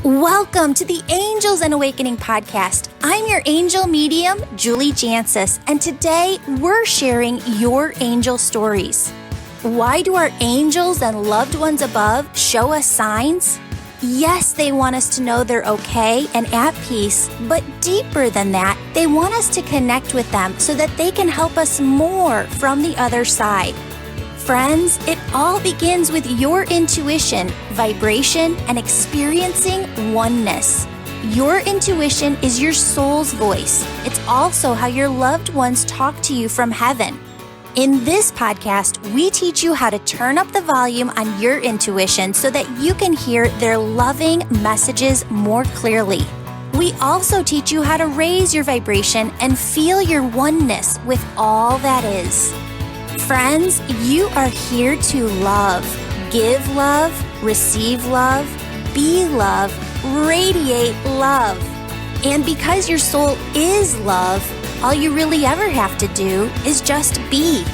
Welcome to the Angels and Awakening podcast. I'm your angel medium, Julie Jancius, and today we're sharing your angel stories. Why do our angels and loved ones above show us signs? Yes, they want us to know they're okay and at peace, but deeper than that, they want us to connect with them so that they can help us more from the other side. Friends, it all begins with your intuition, vibration, and experiencing oneness. Your intuition is your soul's voice. It's also how your loved ones talk to you from heaven. In this podcast, we teach you how to turn up the volume on your intuition so that you can hear their loving messages more clearly. We also teach you how to raise your vibration and feel your oneness with all that is. Friends, you are here to love, give love, receive love, be love, radiate love. And because your soul is love, all you really ever have to do is just be.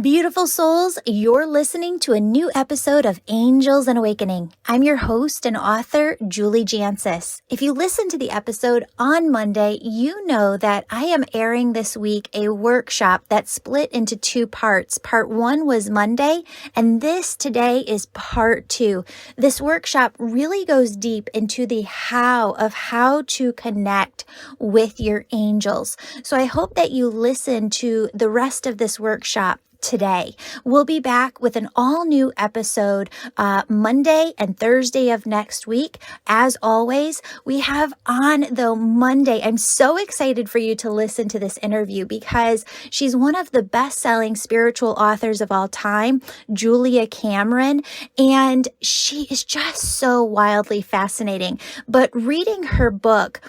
Beautiful souls, you're listening to a new episode of Angels and Awakening. I'm your host and author, Julie Jancius. If you listened to the episode on Monday, you know that I am airing this week a workshop that's split into two parts. Part one was Monday, and this today is part two. This workshop really goes deep into the how to connect with your angels. So I hope that you listen to the rest of this workshop today. We'll be back with an all-new episode Monday and Thursday of next week. As always, we have on the Monday. I'm so excited for you to listen to this interview because she's one of the best-selling spiritual authors of all time, Julia Cameron, and she is just so wildly fascinating. But reading her book,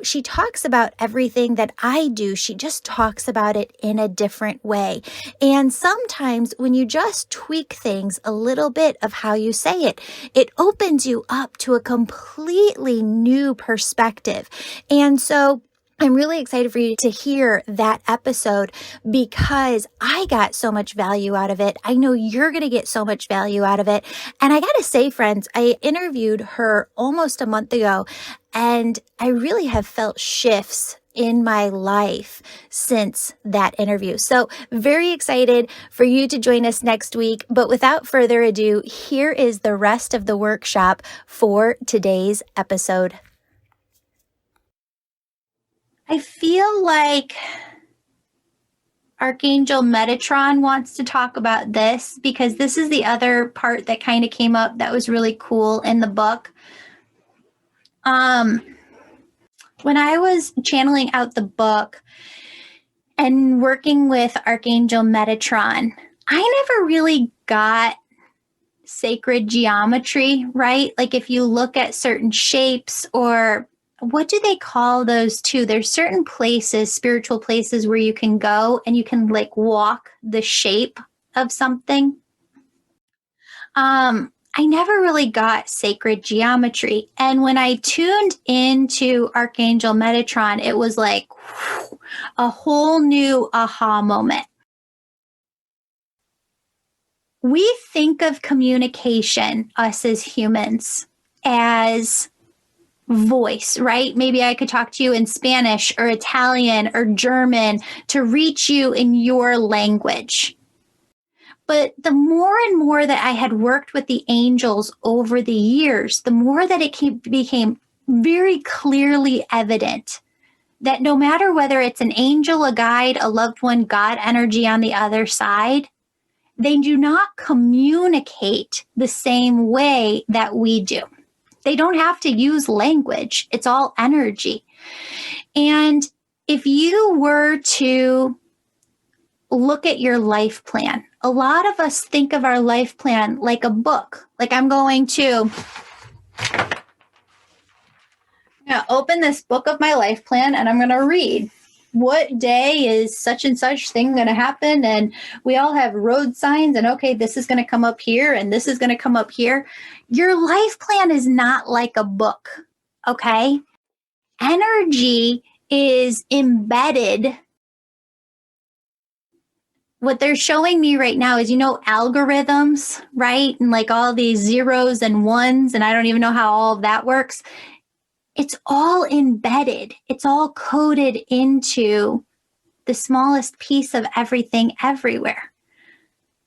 she talks about everything that I do. She just talks about it in a different way. And sometimes when you just tweak things a little bit of how you say it, it opens you up to a completely new perspective. And so I'm really excited for you to hear that episode because I got so much value out of it. I know you're going to get so much value out of it. And I got to say, friends, I interviewed her almost a month ago, and I really have felt shifts in my life since that interview. So very excited for you to join us next week. But without further ado, here is the rest of the workshop for today's episode. I feel like Archangel Metatron wants to talk about this because this is the other part that kind of came up that was really cool in the book. When I was channeling out the book and working with Archangel Metatron, I never really got sacred geometry, right? Like if you look at certain shapes, or what do they call those too? There's certain places, spiritual places where you can go and you can like walk the shape of something. I never really got sacred geometry. And when I tuned into Archangel Metatron, it was like a whole new aha moment. We think of communication, us as humans, as voice, right? Maybe I could talk to you in Spanish or Italian or German to reach you in your language. But the more and more that I had worked with the angels over the years, the more that it became very clearly evident that no matter whether it's an angel, a guide, a loved one, God energy on the other side, they do not communicate the same way that we do. They don't have to use language. It's all energy. And if you were to look at your life plan, a lot of us think of our life plan like a book. Like I'm going to open this book of my life plan and I'm going to read what day is such and such thing going to happen. And we all have road signs and okay, this is going to come up here and this is going to come up here. Your life plan is not like a book. Okay. Energy is embedded what they're showing me right now is, algorithms, right? And like all these zeros and ones, and I don't even know how all of that works. It's all embedded. It's all coded into the smallest piece of everything everywhere.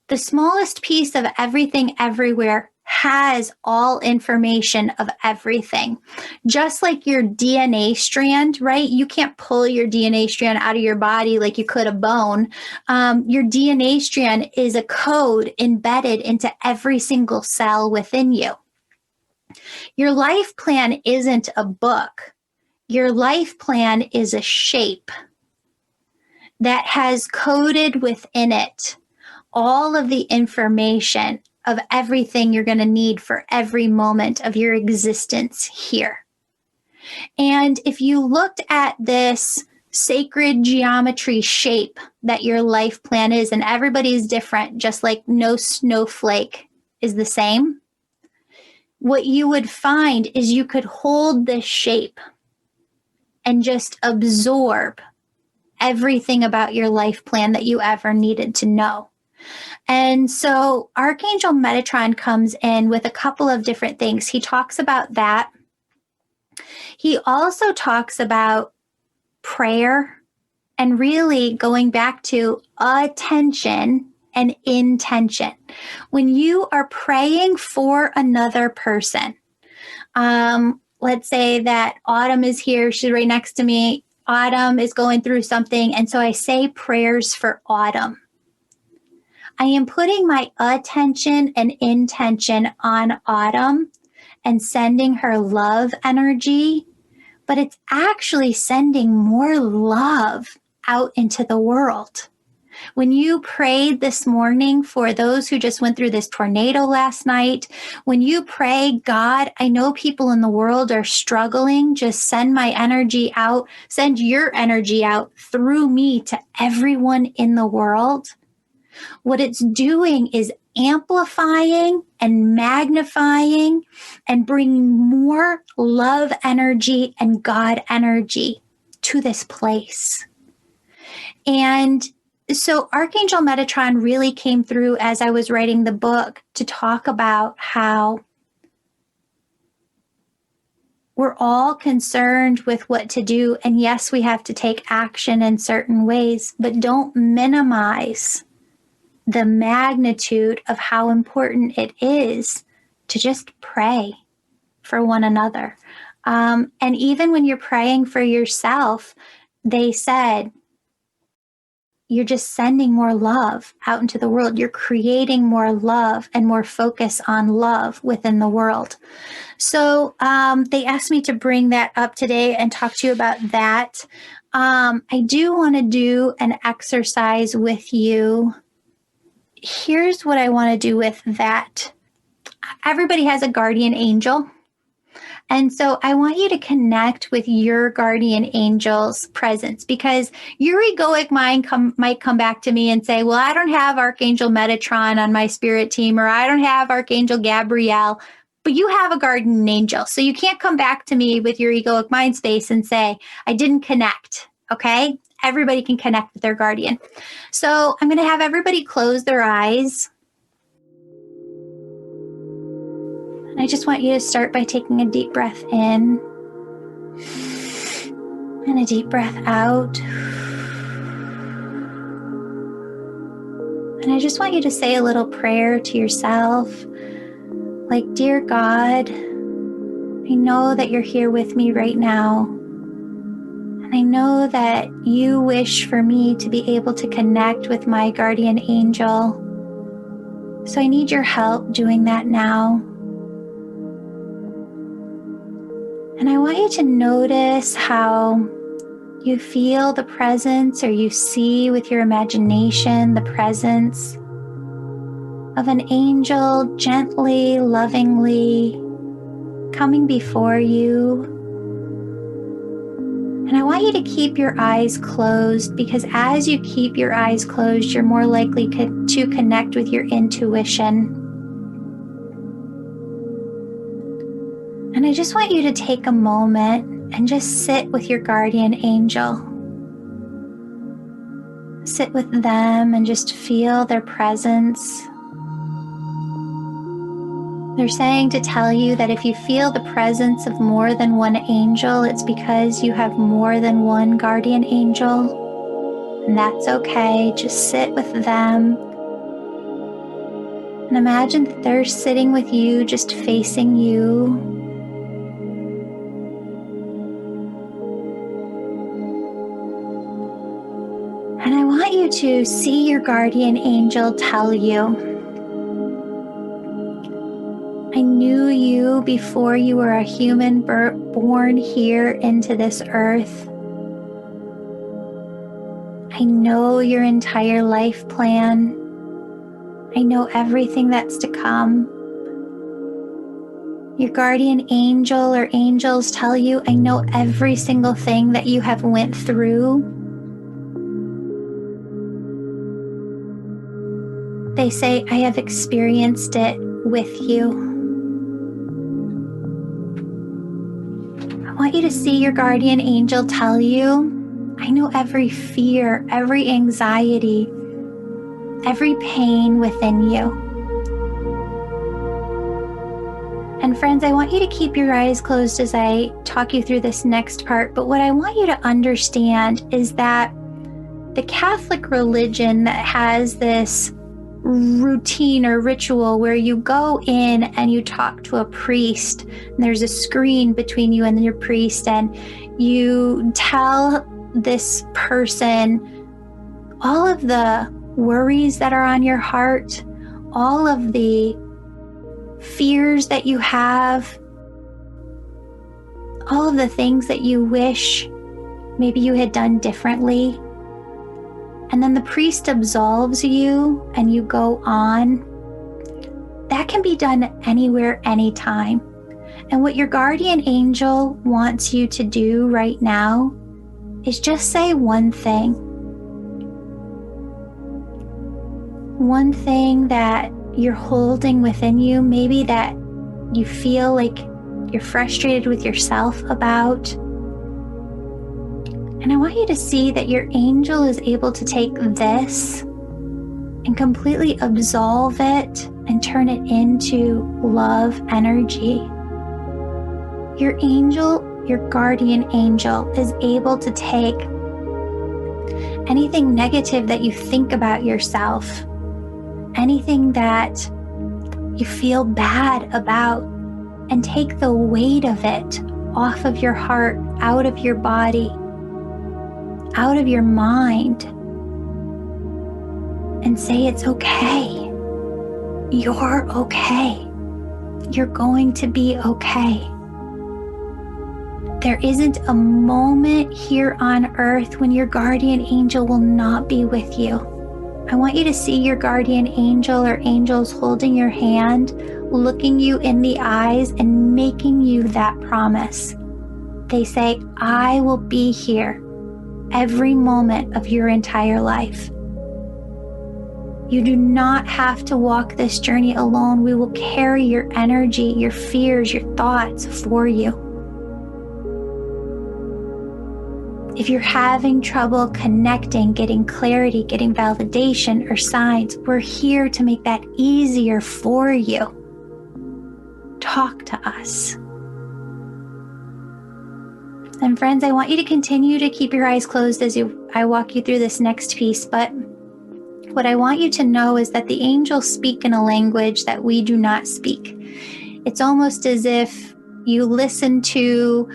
The smallest piece of everything everywhere has all information of everything. Just like your DNA strand, right? You can't pull your DNA strand out of your body like you could a bone. Your DNA strand is a code embedded into every single cell within you. Your life plan isn't a book. Your life plan is a shape that has coded within it all of the information of everything you're going to need for every moment of your existence here. And if you looked at this sacred geometry shape that your life plan is, and everybody's different, just like no snowflake is the same, what you would find is you could hold this shape and just absorb everything about your life plan that you ever needed to know. And so Archangel Metatron comes in with a couple of different things. He talks about that. He also talks about prayer and really going back to attention and intention. When you are praying for another person, let's say that Autumn is here. She's right next to me. Autumn is going through something. And so I say prayers for Autumn. I am putting my attention and intention on Autumn and sending her love energy, but it's actually sending more love out into the world. When you prayed this morning for those who just went through this tornado last night, when you pray, God, I know people in the world are struggling. Just send my energy out, send your energy out through me to everyone in the world. What it's doing is amplifying and magnifying and bringing more love energy and God energy to this place. And so Archangel Metatron really came through as I was writing the book to talk about how we're all concerned with what to do. And yes, we have to take action in certain ways, but don't minimize the magnitude of how important it is to just pray for one another. And even when you're praying for yourself, they said, you're just sending more love out into the world. You're creating more love and more focus on love within the world. So they asked me to bring that up today and talk to you about that. I do want to do an exercise with you. Here's what I want to do with that. Everybody has a guardian angel. And so I want you to connect with your guardian angel's presence, because your egoic mind might come back to me and say, well, I don't have Archangel Metatron on my spirit team, or I don't have Archangel Gabrielle, but you have a guardian angel. So you can't come back to me with your egoic mind space and say, I didn't connect. Okay. Everybody can connect with their guardian. So I'm going to have everybody close their eyes. And I just want you to start by taking a deep breath in and a deep breath out. And I just want you to say a little prayer to yourself, like, Dear God, I know that you're here with me right now. And I know that you wish for me to be able to connect with my guardian angel. So I need your help doing that now. And I want you to notice how you feel the presence, or you see with your imagination the presence of an angel gently, lovingly coming before you. And I want you to keep your eyes closed, because as you keep your eyes closed, you're more likely to connect with your intuition. And I just want you to take a moment and just sit with your guardian angel. sit with them and just feel their presence. They're saying to tell you that if you feel the presence of more than one angel, it's because you have more than one guardian angel. And that's okay. Just sit with them. And imagine that they're sitting with you, just facing you. And I want you to see your guardian angel tell you, I knew you before you were a human born here into this earth. I know your entire life plan. I know everything that's to come. Your guardian angel or angels tell you, I know every single thing that you have went through. They say, I have experienced it with you. I want you to see your guardian angel tell you, I know every fear, every anxiety, every pain within you. And friends, I want you to keep your eyes closed as I talk you through this next part. But what I want you to understand is that the Catholic religion that has this routine or ritual where you go in and you talk to a priest, and there's a screen between you and your priest, and you tell this person all of the worries that are on your heart, all of the fears that you have, all of the things that you wish maybe you had done differently. And then the priest absolves you and you go on. That can be done anywhere, anytime. And what your guardian angel wants you to do right now is just say one thing. One thing that you're holding within you, maybe that you feel like you're frustrated with yourself about. And I want you to see that your angel is able to take this and completely absolve it and turn it into love energy. Your angel, your guardian angel, is able to take anything negative that you think about yourself, anything that you feel bad about, and take the weight of it off of your heart, out of your body, out of your mind, and say it's okay. You're okay. You're going to be okay. There isn't a moment here on earth when your guardian angel will not be with you. I want you to see your guardian angel or angels holding your hand, looking you in the eyes and making you that promise. They say, I will be here every moment of your entire life. You do not have to walk this journey alone. We will carry your energy, your fears, your thoughts for you. If you're having trouble connecting, getting clarity, getting validation or signs, we're here to make that easier for you. Talk to us. And friends, I want you to continue to keep your eyes closed as I walk you through this next piece. But what I want you to know is that the angels speak in a language that we do not speak. It's almost as if you listen to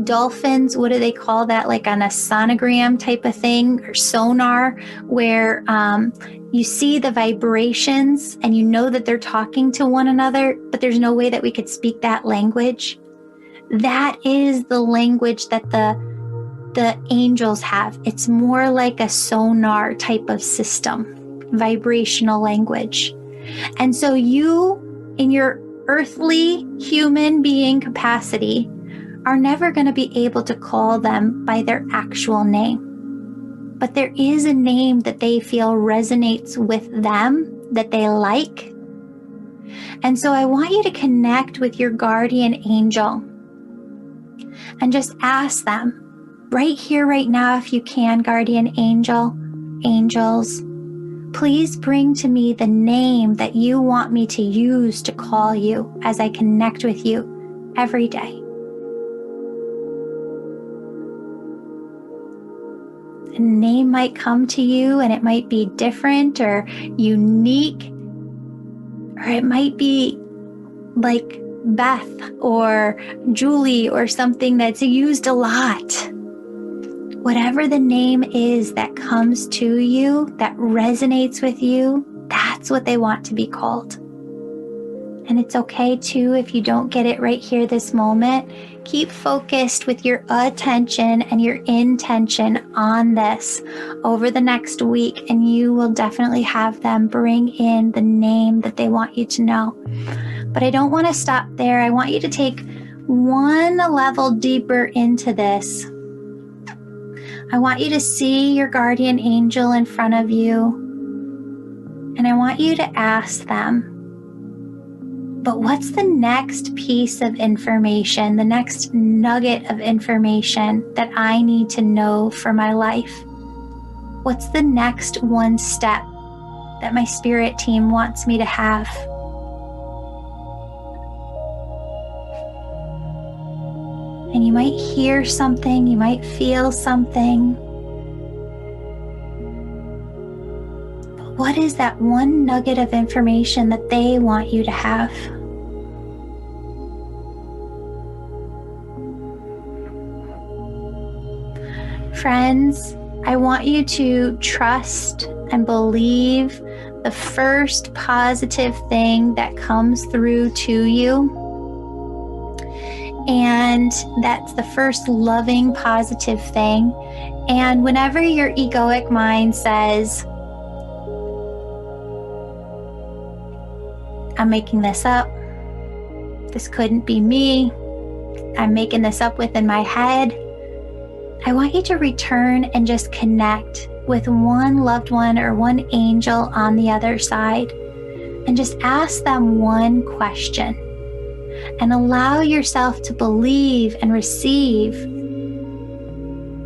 dolphins, what do they call that? Like on a sonogram type of thing, or sonar, where you see the vibrations and you know that they're talking to one another, but there's no way that we could speak that language. That is the language that the angels have. It's more like a sonar type of system, vibrational language. And so you, in your earthly human being capacity, are never going to be able to call them by their actual name. But there is a name that they feel resonates with them, that they like. And so I want you to connect with your guardian angel and just ask them right here, right now, if you can, guardian angel, angels, please bring to me the name that you want me to use to call you as I connect with you every day. A name might come to you and it might be different or unique, or it might be like Beth or Julie or something that's used a lot. Whatever the name is that comes to you, that resonates with you, that's what they want to be called. And it's okay too if you don't get it right here this moment. Keep focused with your attention and your intention on this over the next week, and you will definitely have them bring in the name that they want you to know. But I don't want to stop there. I want you to take one level deeper into this. I want you to see your guardian angel in front of you, and I want you to ask them, but what's the next piece of information, the next nugget of information that I need to know for my life? What's the next one step that my spirit team wants me to have? And you might hear something, you might feel something. But what is that one nugget of information that they want you to have? Friends, I want you to trust and believe the first positive thing that comes through to you. And that's the first loving, positive thing. And whenever your egoic mind says, I'm making this up, this couldn't be me, I'm making this up within my head, I want you to return and just connect with one loved one or one angel on the other side and just ask them one question and allow yourself to believe and receive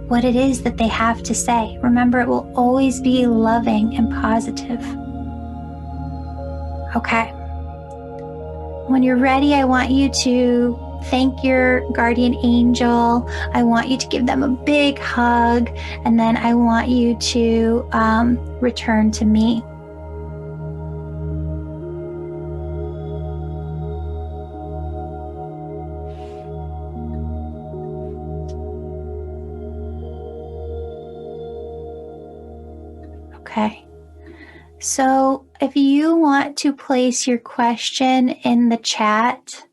what it is that they have to say. Remember, it will always be loving and positive. Okay. When you're ready, I want you to thank your guardian angel. I want you to give them a big hug, and then I want you to return to me. Okay. So if you want to place your question in the chat,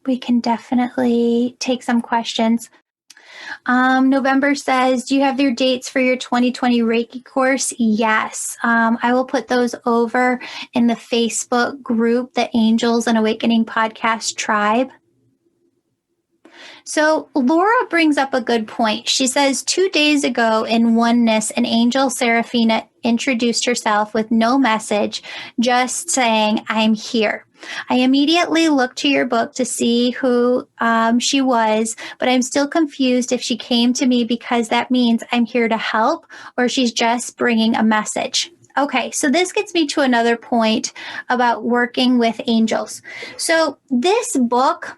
we can definitely take some questions. November says, do you have your dates for your 2020 Reiki course? Yes. I will put those over in the Facebook group, the Angels and Awakening Podcast Tribe. So Laura brings up a good point. She says, 2 days ago in Oneness, an angel Seraphina introduced herself with no message, just saying, I'm here. I immediately looked to your book to see who she was, but I'm still confused if she came to me because that means I'm here to help or she's just bringing a message. Okay, so this gets me to another point about working with angels. So this book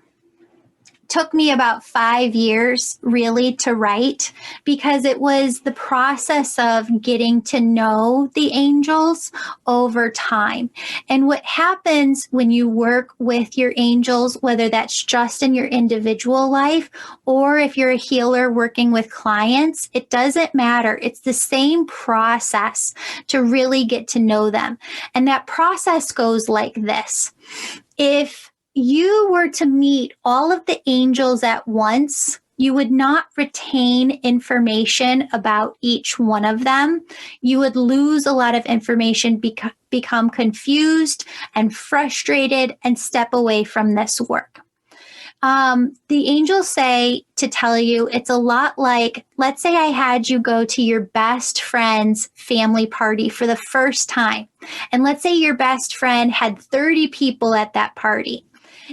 took me about 5 years really to write because it was the process of getting to know the angels over time. And what happens when you work with your angels, whether that's just in your individual life or if you're a healer working with clients, it doesn't matter. It's the same process to really get to know them. And that process goes like this. If you were to meet all of the angels at once, you would not retain information about each one of them. You would lose a lot of information, become confused and frustrated, and step away from this work. The angels say to tell you it's a lot like, let's say I had you go to your best friend's family party for the first time. And let's say your best friend had 30 people at that party.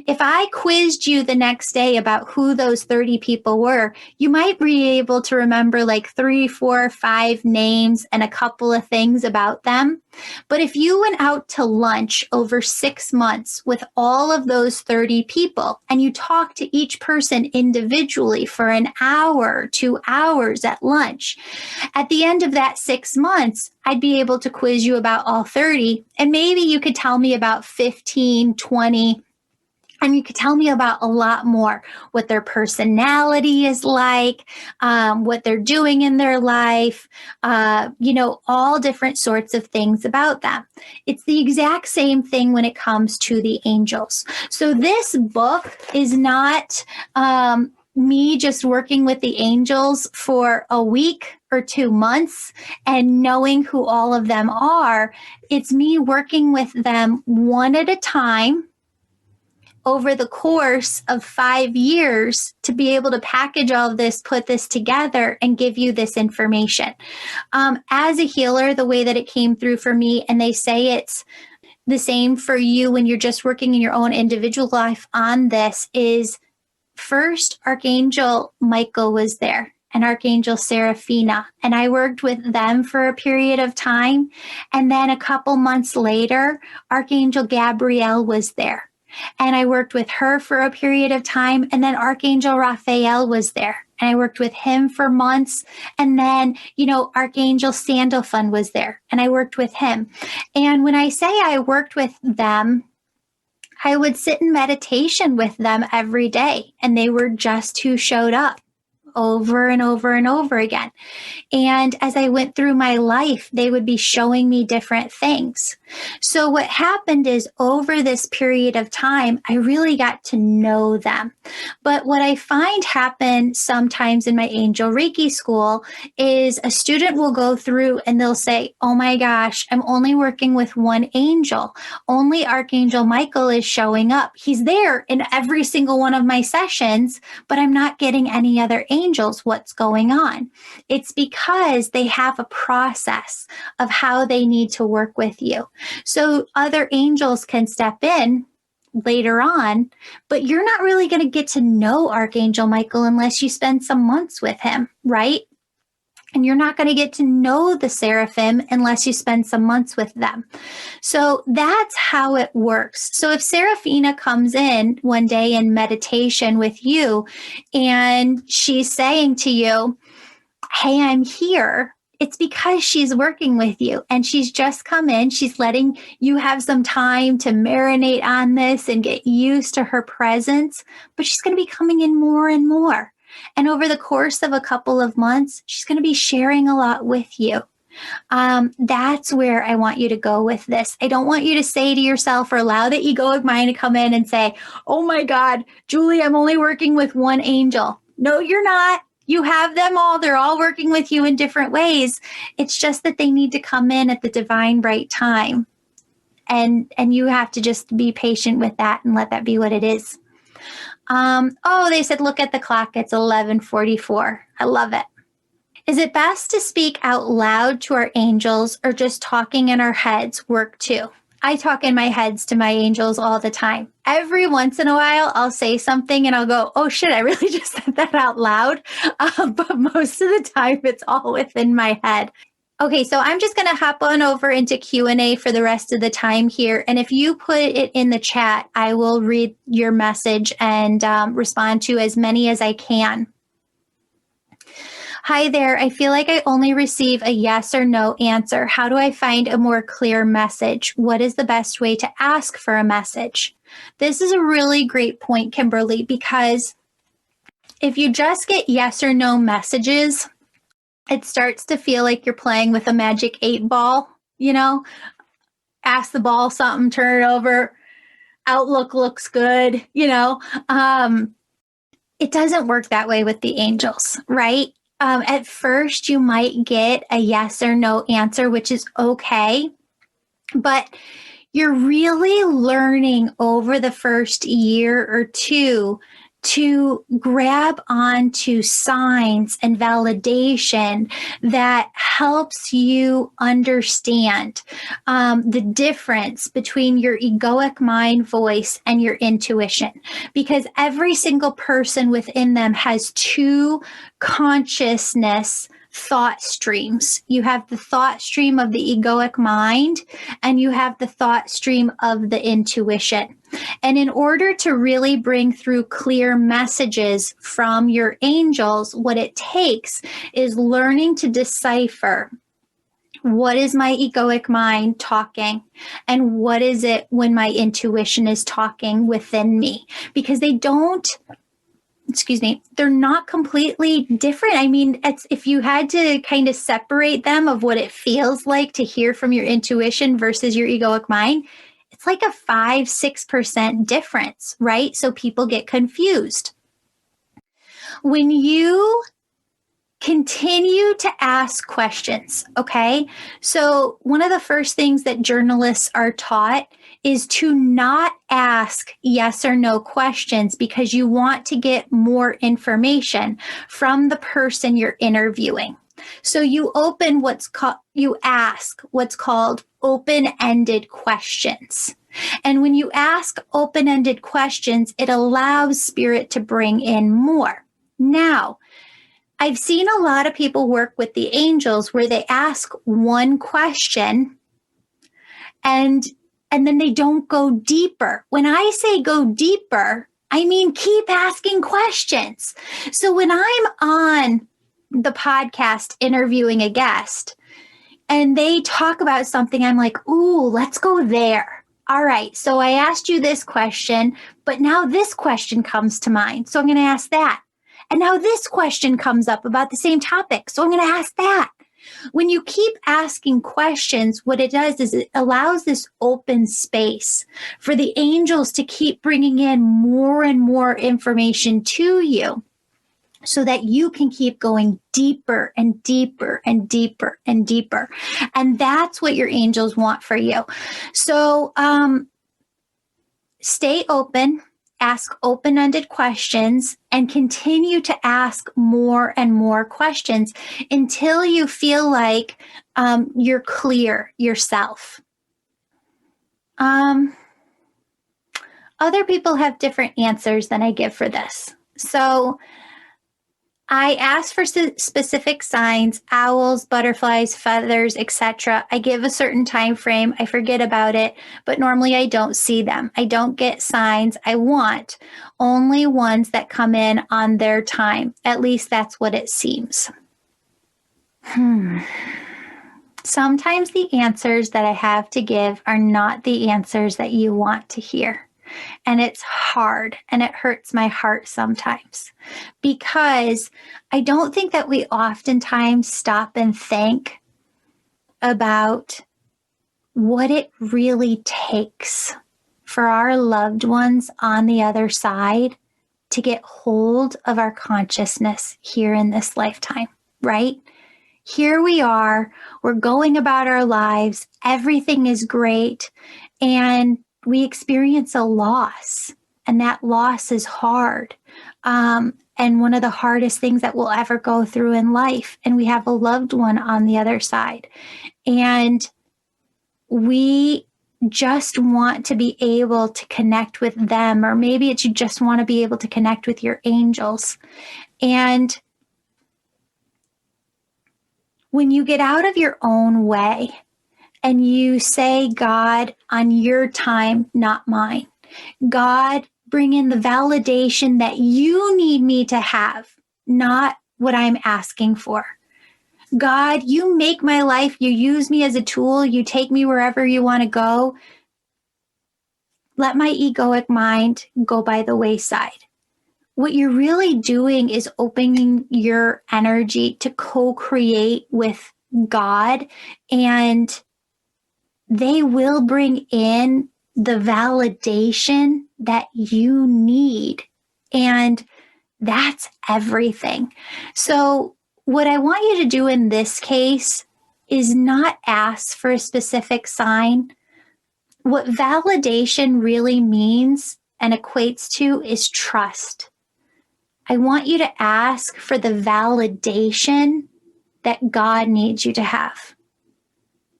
If I quizzed you the next day about who those 30 people were, you might be able to remember like 3, 4, 5 names and a couple of things about them. But if you went out to lunch over 6 months with all of those 30 people and you talked to each person individually for an hour, 2 hours at lunch, at the end of that 6 months, I'd be able to quiz you about all 30, and maybe you could tell me about 15, 20, and you could tell me about a lot more, what their personality is like, what they're doing in their life, all different sorts of things about them. It's the exact same thing when it comes to the angels. So this book is not me just working with the angels for a week or 2 months and knowing who all of them are. It's me working with them one at a time over the course of 5 years to be able to package all of this, put this together, and give you this information. As a healer, the way that it came through for me, and they say it's the same for you when you're just working in your own individual life on this, is first, Archangel Michael was there and Archangel Seraphina, and I worked with them for a period of time. And then a couple months later, Archangel Gabrielle was there. And I worked with her for a period of time. And then Archangel Raphael was there. And I worked with him for months. And then, Archangel Sandalphon was there. And I worked with him. And when I say I worked with them, I would sit in meditation with them every day. And they were just who showed up over and over and over again. And as I went through my life, they would be showing me different things. So what happened is over this period of time, I really got to know them. But what I find happen sometimes in my angel Reiki school is a student will go through and they'll say, oh my gosh, I'm only working with one angel. Only Archangel Michael is showing up. He's there in every single one of my sessions, but I'm not getting any other angels. What's going on? It's because they have a process of how they need to work with you. So other angels can step in later on, but you're not really going to get to know Archangel Michael unless you spend some months with him, right? And you're not going to get to know the seraphim unless you spend some months with them. So that's how it works. So if Seraphina comes in one day in meditation with you and she's saying to you, hey, I'm here, it's because she's working with you and she's just come in. She's letting you have some time to marinate on this and get used to her presence, but she's going to be coming in more and more. And over the course of a couple of months, she's going to be sharing a lot with you. That's where I want you to go with this. I don't want you to say to yourself or allow the egoic mind to come in and say, oh my God, Julie, I'm only working with one angel. No, you're not. You have them all. They're all working with you in different ways. It's just that they need to come in at the divine right time. And you have to just be patient with that and let that be what it is. They said, look at the clock. It's 11:44. I love it. Is it best to speak out loud to our angels or just talking in our heads work too? I talk in my heads to my angels all the time. Every once in a while, I'll say something and I'll go, oh shit, I really just said that out loud. But most of the time, it's all within my head. Okay, so I'm just going to hop on over into Q&A for the rest of the time here. And if you put it in the chat, I will read your message and respond to as many as I can. Hi there. I feel like I only receive a yes or no answer. How do I find a more clear message? What is the best way to ask for a message? This is a really great point, Kimberly, because if you just get yes or no messages, it starts to feel like you're playing with a magic 8-ball, ask the ball something, turn it over, outlook looks good, It doesn't work that way with the angels, right? At first, you might get a yes or no answer, which is okay, but you're really learning over the first year or two to grab onto signs and validation that helps you understand the difference between your egoic mind voice and your intuition, because every single person within them has two consciousness thought streams. You have the thought stream of the egoic mind, and you have the thought stream of the intuition. And in order to really bring through clear messages from your angels, what it takes is learning to decipher what is my egoic mind talking and what is it when my intuition is talking within me, because they're not completely different. I mean, if you had to kind of separate them of what it feels like to hear from your intuition versus your egoic mind, it's like a 5-6% difference, right? So people get confused. When you continue to ask questions, okay? So one of the first things that journalists are taught is to not ask yes or no questions, because you want to get more information from the person you're interviewing. So you ask what's called open-ended questions. And when you ask open-ended questions, it allows spirit to bring in more. Now, I've seen a lot of people work with the angels where they ask one question and then they don't go deeper. When I say go deeper, I mean keep asking questions. So when I'm on the podcast interviewing a guest and they talk about something, I'm like, ooh, let's go there. All right, so I asked you this question, but now this question comes to mind. So I'm going to ask that. And now this question comes up about the same topic. So I'm going to ask that. When you keep asking questions, what it does is it allows this open space for the angels to keep bringing in more and more information to you so that you can keep going deeper and deeper and deeper and deeper. And that's what your angels want for you. So stay open. Ask open-ended questions and continue to ask more and more questions until you feel like you're clear yourself. Other people have different answers than I give for this. So I ask for specific signs, owls, butterflies, feathers, etc. I give a certain time frame. I forget about it, but normally I don't see them. I don't get signs I want, only ones that come in on their time. At least that's what it seems. Sometimes the answers that I have to give are not the answers that you want to hear. And it's hard and it hurts my heart sometimes, because I don't think that we oftentimes stop and think about what it really takes for our loved ones on the other side to get hold of our consciousness here in this lifetime, right? Here we are, we're going about our lives, everything is great, and we experience a loss, and that loss is hard. And one of the hardest things that we'll ever go through in life. And we have a loved one on the other side. And we just want to be able to connect with them, or maybe it's you just want to be able to connect with your angels. And when you get out of your own way, and you say, God, on your time, not mine. God, bring in the validation that you need me to have, not what I'm asking for. God, you make my life, you use me as a tool, you take me wherever you want to go. Let my egoic mind go by the wayside. What you're really doing is opening your energy to co-create with God, and they will bring in the validation that you need. And that's everything. So what I want you to do in this case is not ask for a specific sign. What validation really means and equates to is trust. I want you to ask for the validation that God needs you to have,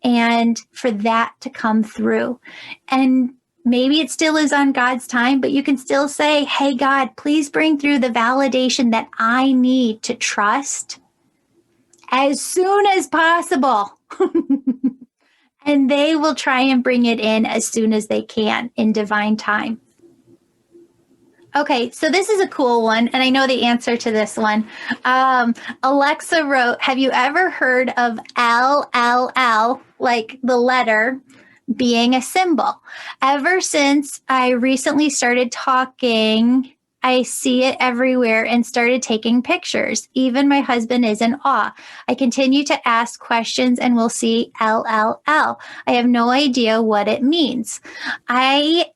and for that to come through. And maybe it still is on God's time, but you can still say, hey, God, please bring through the validation that I need to trust as soon as possible. And they will try and bring it in as soon as they can in divine time. Okay, so this is a cool one, and I know the answer to this one. Alexa wrote, have you ever heard of LLL, like the letter, being a symbol? Ever since I recently started talking, I see it everywhere and started taking pictures. Even my husband is in awe. I continue to ask questions and will see LLL. I have no idea what it means. I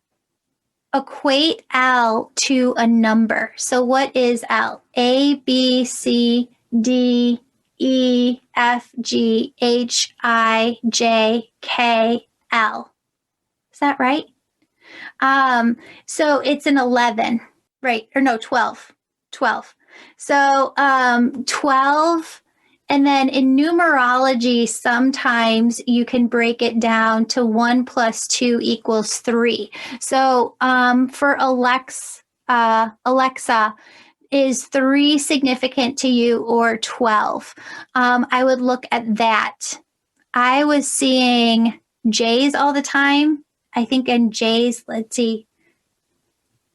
equate L to a number. So what is L? A, B, C, D, E, F, G, H, I, J, K, L. Is that right? So it's an 11, right? Or no, 12. 12. So 12. And then in numerology, sometimes you can break it down to 1 + 2 = 3. So for Alexa, is 3 significant to you, or 12? I would look at that. I was seeing J's all the time. I think in J's, let's see,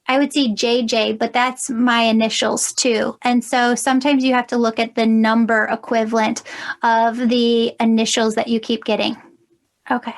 I would see JJ, but that's my initials too. And so sometimes you have to look at the number equivalent of the initials that you keep getting. Okay.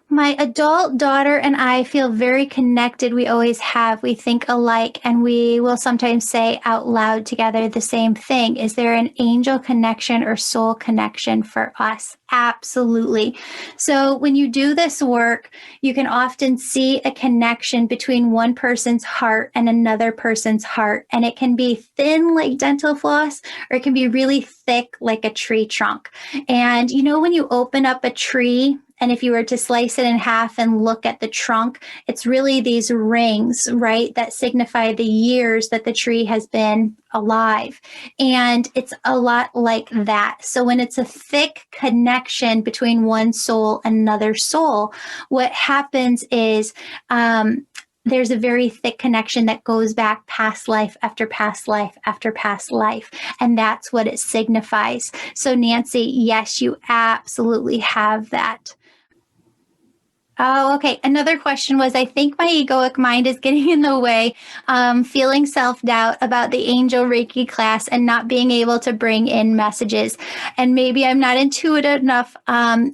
My adult daughter and I feel very connected. We always have. We think alike, and we will sometimes say out loud together the same thing. Is there an angel connection or soul connection for us? Absolutely. So when you do this work, you can often see a connection between one person's heart and another person's heart. And it can be thin like dental floss, or it can be really thick like a tree trunk. And you know, when you open up a tree, and if you were to slice it in half and look at the trunk, it's really these rings, right, that signify the years that the tree has been alive. And it's a lot like that. So when it's a thick connection between one soul and another soul, what happens is there's a very thick connection that goes back past life after past life after past life. And that's what it signifies. So Nancy, yes, you absolutely have that. Oh, okay. Another question was, I think my egoic mind is getting in the way, feeling self-doubt about the angel Reiki class and not being able to bring in messages. And maybe I'm not intuitive enough.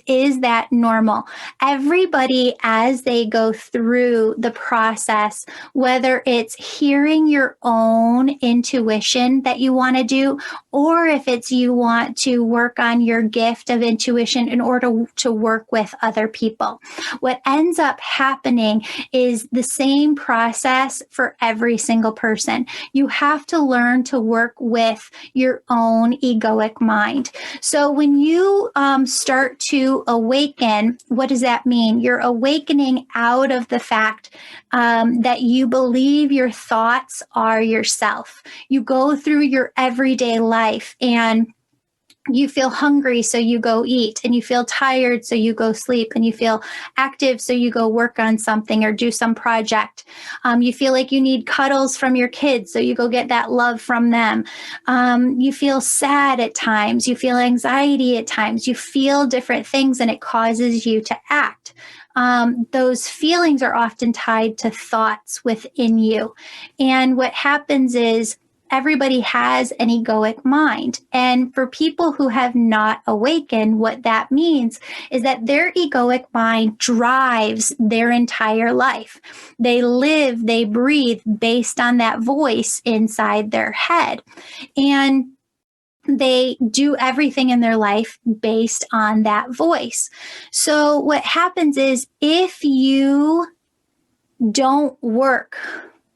Is that normal? Everybody, as they go through the process, whether it's hearing your own intuition that you want to do, or if it's you want to work on your gift of intuition in order to work with other people, what ends up happening is the same process for every single person. You have to learn to work with your own egoic mind. So when you start to awaken, what does that mean? You're awakening out of the fact that you believe your thoughts are yourself. You go through your everyday life and you feel hungry, so you go eat, and you feel tired, so you go sleep, and you feel active, so you go work on something or do some project. You feel like you need cuddles from your kids, so you go get that love from them. You feel sad at times. You feel anxiety at times. You feel different things, and it causes you to act. Those feelings are often tied to thoughts within you. And what happens is, everybody has an egoic mind. And for people who have not awakened, what that means is that their egoic mind drives their entire life. They live, they breathe based on that voice inside their head. And they do everything in their life based on that voice. So what happens is, if you don't work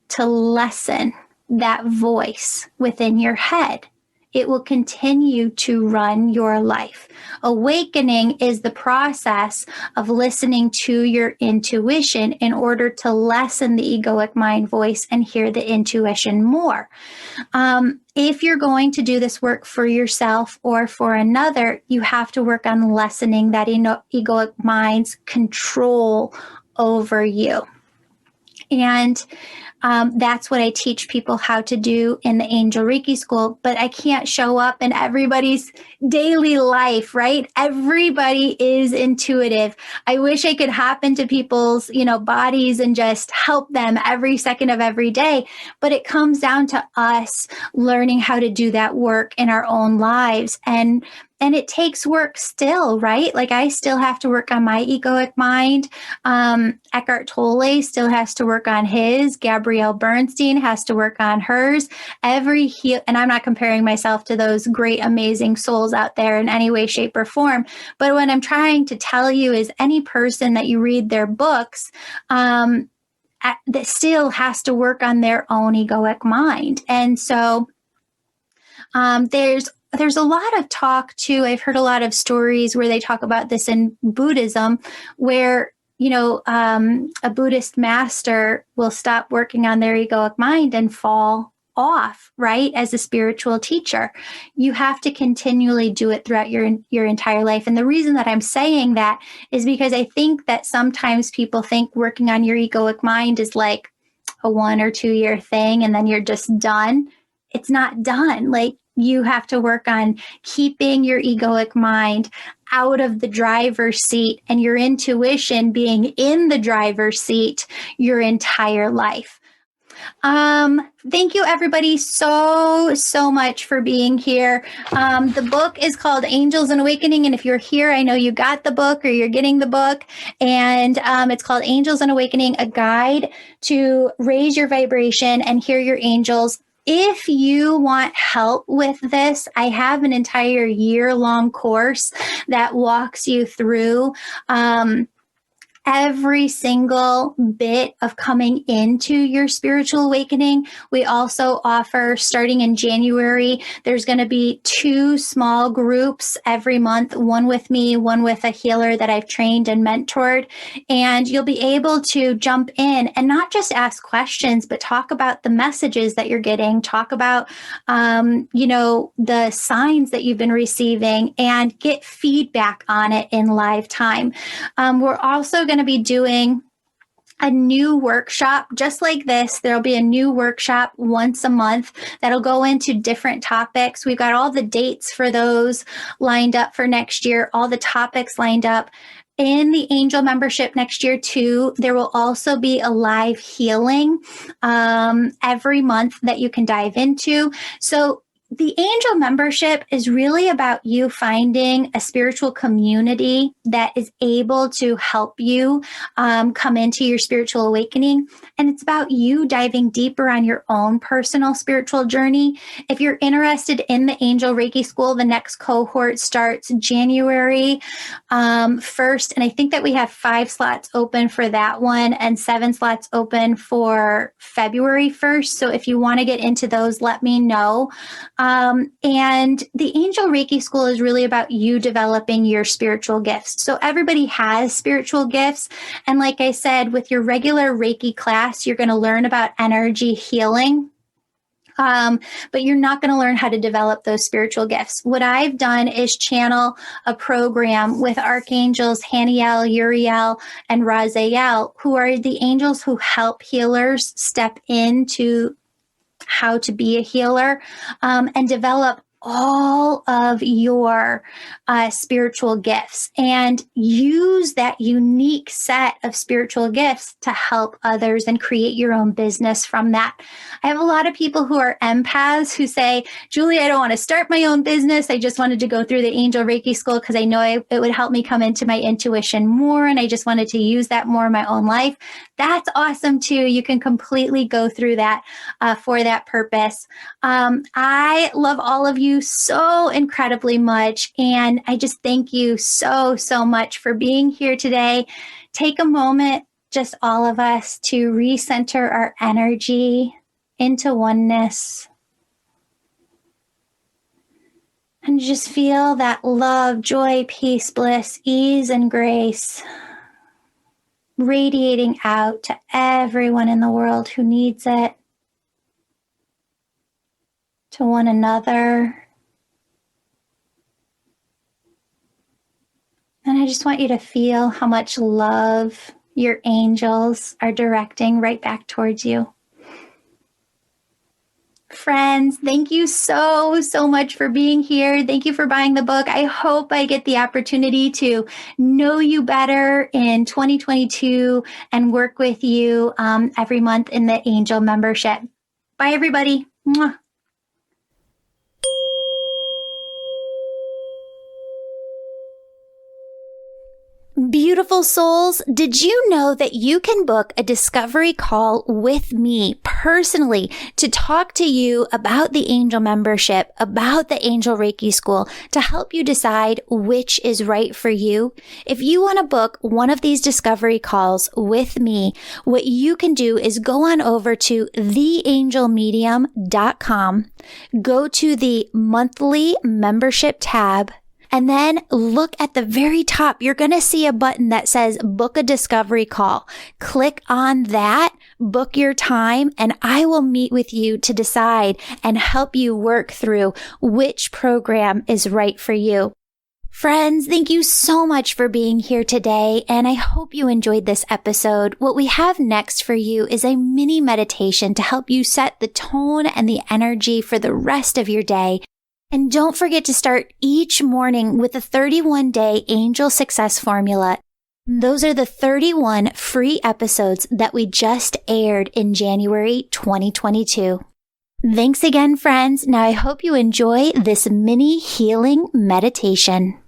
to lessen that voice within your head, it will continue to run your life. Awakening is the process of listening to your intuition in order to lessen the egoic mind voice and hear the intuition more. If you're going to do this work for yourself or for another, you have to work on lessening that egoic mind's control over you. And that's what I teach people how to do in the Angel Reiki School, but I can't show up in everybody's daily life, right? Everybody is intuitive. I wish I could hop into people's, bodies and just help them every second of every day, but it comes down to us learning how to do that work in our own lives. And it takes work still, right? Like I still have to work on my egoic mind. Eckhart Tolle still has to work on his. Gabrielle Bernstein has to work on hers. And I'm not comparing myself to those great, amazing souls out there in any way, shape, or form. But what I'm trying to tell you is any person that you read their books, that still has to work on their own egoic mind. And so there's a lot of talk too. I've heard a lot of stories where they talk about this in Buddhism, where, a Buddhist master will stop working on their egoic mind and fall off, right? As a spiritual teacher, you have to continually do it throughout your entire life. And the reason that I'm saying that is because I think that sometimes people think working on your egoic mind is like a 1 or 2 year thing, and then you're just done. It's not done. Like, you have to work on keeping your egoic mind out of the driver's seat and your intuition being in the driver's seat your entire life. Thank you everybody so much for being here. The book is called Angels and Awakening. And if you're here, I know you got the book or you're getting the book. And it's called Angels and Awakening, a guide to raise your vibration and hear your angels. If you want help with this, I have an entire year-long course that walks you through every single bit of coming into your spiritual awakening. We also offer, starting in January, there's going to be 2 small groups every month, one with me, one with a healer that I've trained and mentored. And you'll be able to jump in and not just ask questions, but talk about the messages that you're getting, talk about, the signs that you've been receiving, and get feedback on it in live time. We're also going to be doing a new workshop just like this. There'll be a new workshop once a month that'll go into different topics. We've got all the dates for those lined up for next year, all the topics lined up. In the Angel membership next year too, there will also be a live healing every month that you can dive into. So the Angel membership is really about you finding a spiritual community that is able to help you come into your spiritual awakening. And it's about you diving deeper on your own personal spiritual journey. If you're interested in the Angel Reiki School, the next cohort starts January 1st. And I think that we have 5 slots open for that one and 7 slots open for February 1st. So if you want to get into those, let me know. And the Angel Reiki School is really about you developing your spiritual gifts. So everybody has spiritual gifts. And like I said, with your regular Reiki class, you're going to learn about energy healing. But you're not going to learn how to develop those spiritual gifts. What I've done is channel a program with archangels Haniel, Uriel, and Raziel, who are the angels who help healers step into how to be a healer and develop all of your spiritual gifts and use that unique set of spiritual gifts to help others and create your own business from that. I have a lot of people who are empaths who say, Julie, I don't want to start my own business. I just wanted to go through the Angel Reiki School because I know it would help me come into my intuition more. And I just wanted to use that more in my own life. That's awesome too. You can completely go through that for that purpose. I love all of you so incredibly much. And I just thank you so much for being here today. Take a moment, just all of us, to recenter our energy into oneness. And just feel that love, joy, peace, bliss, ease, and grace radiating out to everyone in the world who needs it, to one another. And I just want you to feel how much love your angels are directing right back towards you. Friends, thank you so much for being here. Thank you for buying the book. I hope I get the opportunity to know you better in 2022 and work with you every month in the Angel membership. Bye, everybody. Mwah. Beautiful souls, did you know that you can book a discovery call with me personally to talk to you about the Angel membership, about the Angel Reiki School, to help you decide which is right for you? If you want to book one of these discovery calls with me, what you can do is go on over to theangelmedium.com, go to the monthly membership tab, and then look at the very top. You're going to see a button that says book a discovery call. Click on that, book your time, and I will meet with you to decide and help you work through which program is right for you. Friends, thank you so much for being here today, and I hope you enjoyed this episode. What we have next for you is a mini meditation to help you set the tone and the energy for the rest of your day. And don't forget to start each morning with the 31-day Angel Success Formula. Those are the 31 free episodes that we just aired in January 2022. Thanks again, friends. Now I hope you enjoy this mini healing meditation.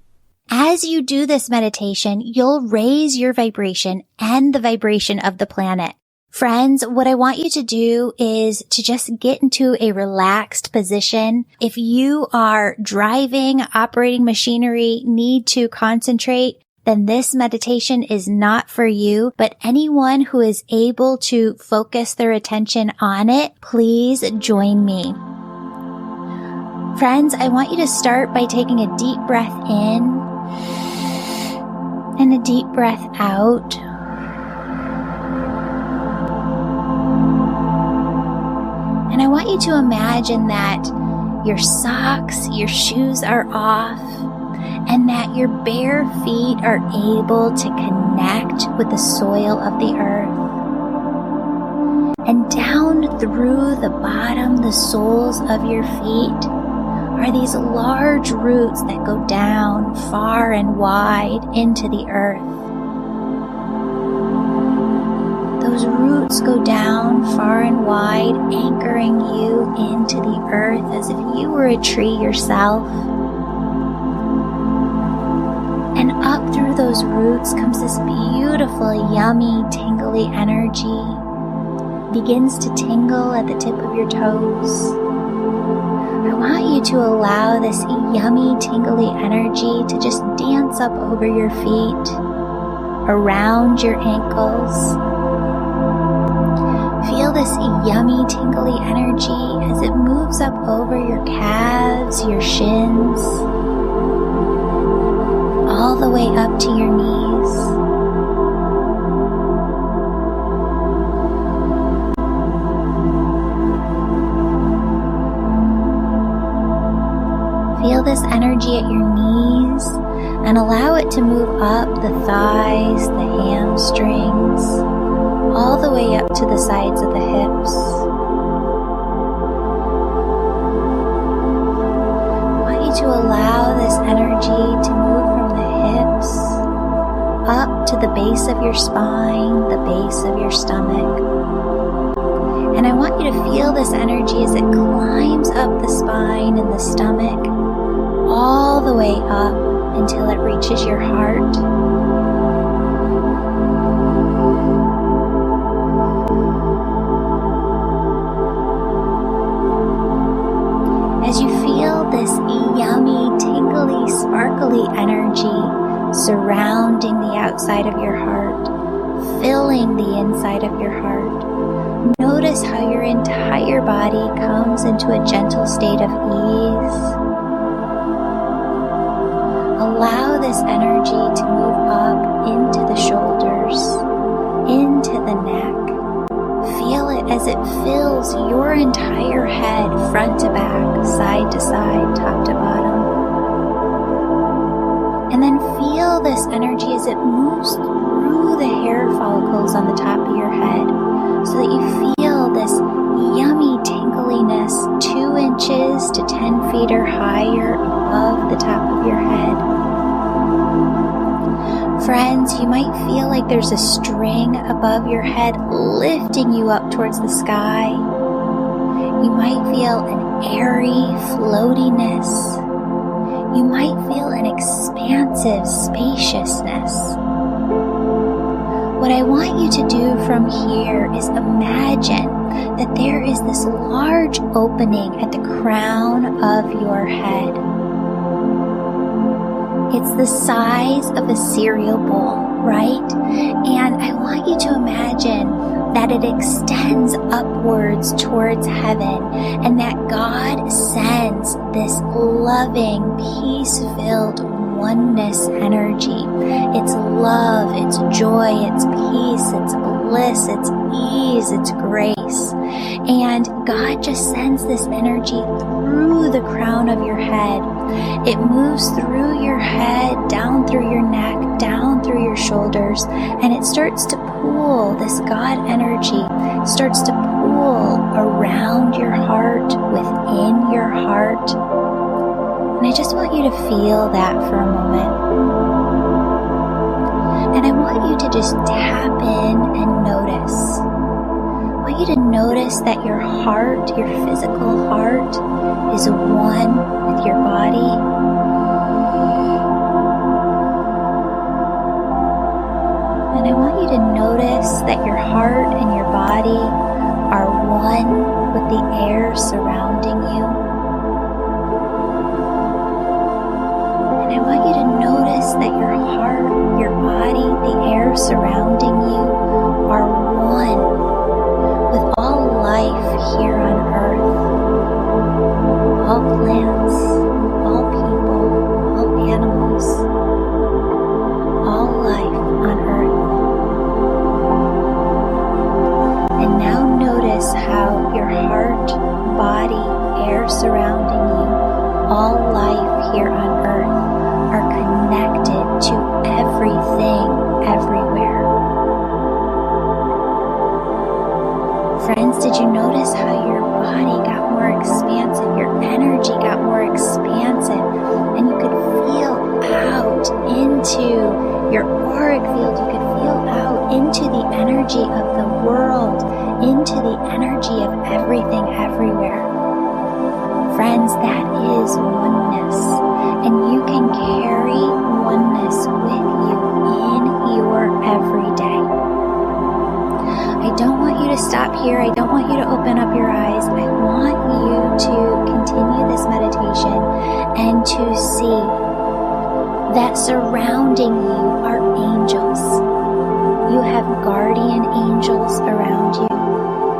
As you do this meditation, you'll raise your vibration and the vibration of the planet. Friends, what I want you to do is to just get into a relaxed position. If you are driving, operating machinery, need to concentrate, then this meditation is not for you. But anyone who is able to focus their attention on it, please join me. Friends, I want you to start by taking a deep breath in and a deep breath out. And I want you to imagine that your socks, your shoes are off, and that your bare feet are able to connect with the soil of the earth. And down through the bottom, the soles of your feet, are these large roots that go down far and wide into the earth. Those roots go down far and wide, anchoring you into the earth as if you were a tree yourself. And up through those roots comes this beautiful, yummy, tingly energy. Begins to tingle at the tip of your toes. I want you to allow this yummy, tingly energy to just dance up over your feet, around your ankles. Feel this yummy, tingly energy as it moves up over your calves, your shins, all the way up to your knees. Feel this energy at your knees and allow it to move up the thighs, the hamstrings, all the way up to the sides of the hips. I want you to allow this energy to move from the hips up to the base of your spine, the base of your stomach. And I want you to feel this energy as it climbs up the spine and the stomach, all the way up until it reaches your heart. As you feel this yummy, tingly, sparkly energy surrounding the outside of your heart, filling the inside of your heart, notice how your entire body comes into a gentle state of ease. allow this energy to move up into the shoulders, into the neck. Feel it as it fills your entire head, front to back, side to side, top to bottom. And then feel this energy as it moves through the hair follicles on the top of your head, so that you feel this yummy tingliness 2 inches to 10 feet or higher above the top of your head. Friends, you might feel like there's a string above your head lifting you up towards the sky. You might feel an airy floatiness. You might feel an expansive spaciousness. What I want you to do from here is imagine that there is this large opening at the crown of your head. It's the size of a cereal bowl, right? And I want you to imagine that it extends upwards towards heaven, and that God sends this loving, peace-filled oneness energy. It's love, it's joy, it's peace, it's bliss, it's ease, it's grace. And God just sends this energy through the crown of your head. It moves through your head, down through your neck, down through your shoulders, and it starts to pool. This God energy starts to pool around your heart, within your heart. And I just want you to feel that for a moment. And I want you to just tap in and notice. I want you to notice that your heart, your physical heart, is one with your body. And I want you to notice that your heart and your body are one with the air surrounding you. And I want you to notice that your heart, your body, the air surrounding you are one with all life here on earth. All plants, all people, all animals, all life on earth. And now notice how your heart, body, air surrounding you, all life here on earth are connected to everything, everywhere. Friends, did you notice how your body got more expansive, your energy got more expansive, and you could feel out into your auric field, you could feel out into the energy of the world, into the energy of everything, everywhere. Friends, that is oneness, and you can carry oneness with you in your everyday. I don't want you to stop here. I don't want you to open up your eyes. I want you to continue this meditation and to see that surrounding you are angels. You have guardian angels around you.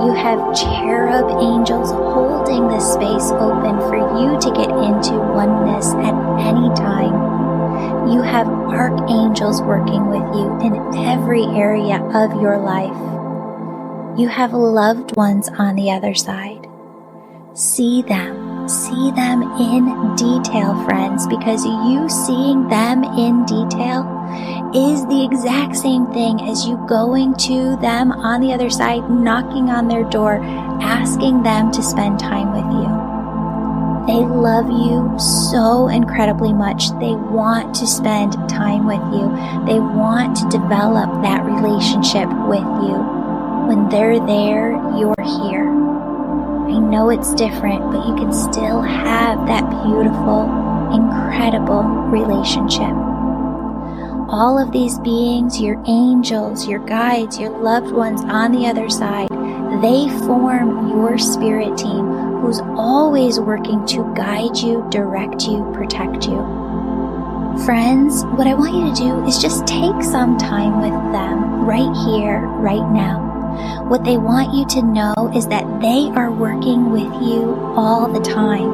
You have cherub angels holding the space open for you to get into oneness at any time. You have archangels working with you in every area of your life. You have loved ones on the other side. See them in detail, friends, because you seeing them in detail is the exact same thing as you going to them on the other side, knocking on their door, asking them to spend time with you. They love you so incredibly much. They want to spend time with you. They want to develop that relationship with you. When they're there, you're here. I know it's different, but you can still have that beautiful, incredible relationship. All of these beings, your angels, your guides, your loved ones on the other side, they form your spirit team who's always working to guide you, direct you, protect you. Friends, what I want you to do is just take some time with them right here, right now. What they want you to know is that they are working with you all the time.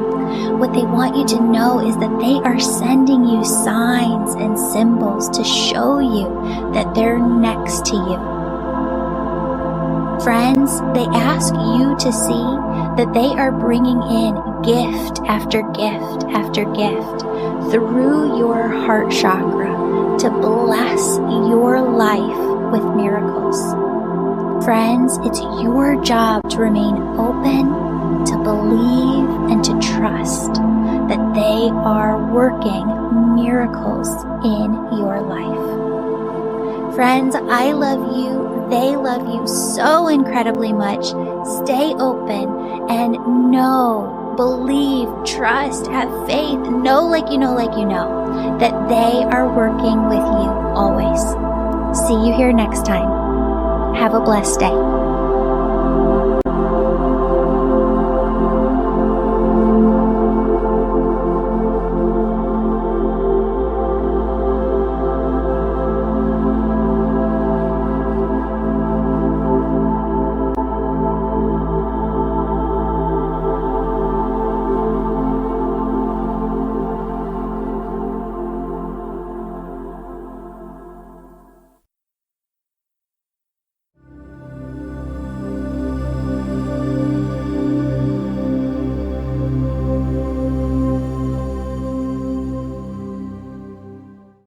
What they want you to know is that they are sending you signs and symbols to show you that they're next to you. Friends, they ask you to see that they are bringing in gift after gift after gift through your heart chakra to bless your life with miracles. Friends, it's your job to remain open, to believe, and to trust that they are working miracles in your life. Friends, I love you. They love you so incredibly much. Stay open and know, believe, trust, have faith, know like you know that they are working with you always. See you here next time. Have a blessed day.